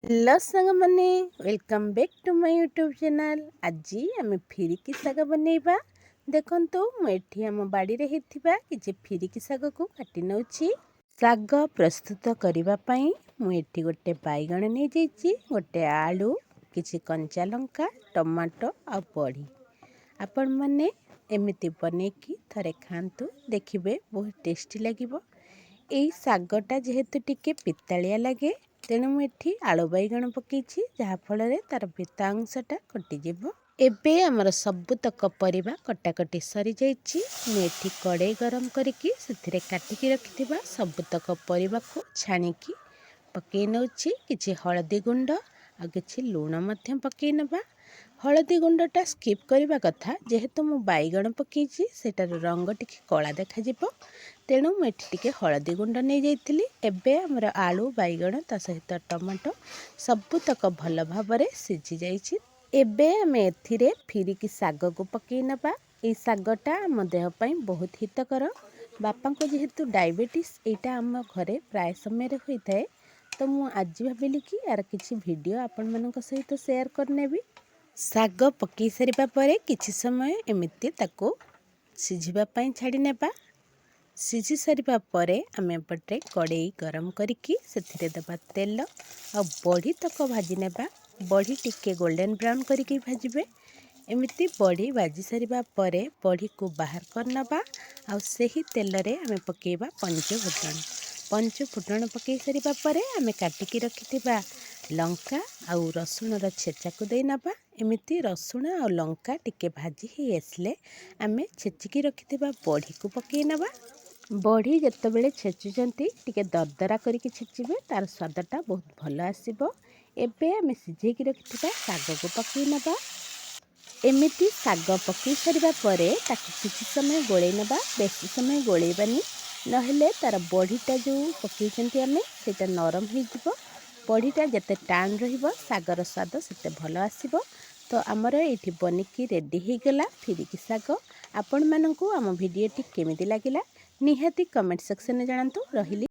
Hello सांग मैंने welcome back to my YouTube channel. आज आम फिरिकी साग बनइबा। देखंतु मुझे आम बाड़ी रे हेथिबा किछि फिरिकी साग को काटी नउछि। साग प्रस्तुत करिबा पई मुझे गोटे बैगण नहीं जाइछि, गोटे आलू, किछि कंचा लंका, टमाटो आ बड़ी। आपण माने एमिति बनेकी थरे खांतु, देखिबे बहुत टेस्टी लागिबो। एई सागटा जेहेतु टिके पितालिया लगे तेणु मुझे आलू बैगण पकईछि, जहाँफल तार पिता अंशटा कटिଯିବ। एबे आमर सबुतक परिबा कटाकटी सरी जाइछि। मुझे कड़े गरम करिकी सेथिरे काटिकी रखिथिबा सबुतक परिबा को छाणिकी पकई नउछि। किछि हळदी गुंड आ किछि लूण मध्य पकई नबा। हळदी गुंडटा स्किप करबा कथा, जेहेतु मु बैगण पकईछि सेटार रंग टिके कला देखा जिवो, तेणु मु एठी टिके हळदी गुंड नहीं जाइथिली। एबे हमर आलू बैगण ता सहित टमाटो सबुतक भल भाबरे सिझी जाइछि। एबे आमे एथिरे फिरिकी साग को पकई नबा। ए सागटा आम देह पई बहुत हितकर। बापा को जेहेतु डायबिटीज एटा आम घरे प्राय समय रे होइथाय, तो मु आज भाबिली कि यार किछि वीडियो आपण मानक सहित शेयर करनेबी। साग पकई सारिबा परे किछि समय एमिति ताको सिझिबा पई छाड़ी नेबा। सिझी सारिबा परे आमे एपटे कड़ेई गरम करिकी सेथिरे देबा तेल आ बड़ी तक भाजी नेबा। बड़ी टिके गोल्डन ब्राउन करिकी भाजिबे। एमिति बड़ी भाजी सारिबा परे बड़ी को बाहर कर नबा। आ सेही तेल रे आमे पकेइबा पंच फुटण पकई सारिबा परे आमे काटिकी रखिथिबा लंका आउ रसुण र छेचा को देई नबा। एमिति रसुण आ लंका टिके भाजी ही आसले आमे छेचिकी रखिथिबा बड़ी को पकई नबा। बड़ी जेतेबेले छेचुचंती टिके दरदरा करिकी छेचिबे, तार स्वादटा बहुत भल आसीबो। एबे आमे सिझेकी रखिथिबा साग को पकई नबा। एमिति साग पकई सारिबा परे ताकि किछि समय गोळेई नबा। बेसी समय गोळेइबानी, नहेले तार बड़ीटा जो पकईचंती आमे सेटा नरम हो जिवो। बड़ीटा जते टाण रहिबो सागर स्वाद सेते भल आसीबो। तो आमर एठी बनिकी रेडी हो गला फिरिकी साग। आपण मानकू आम वीडियोटी केमिति लागिला निहाती कमेंट सेक्शन में जणांतु। रहिली।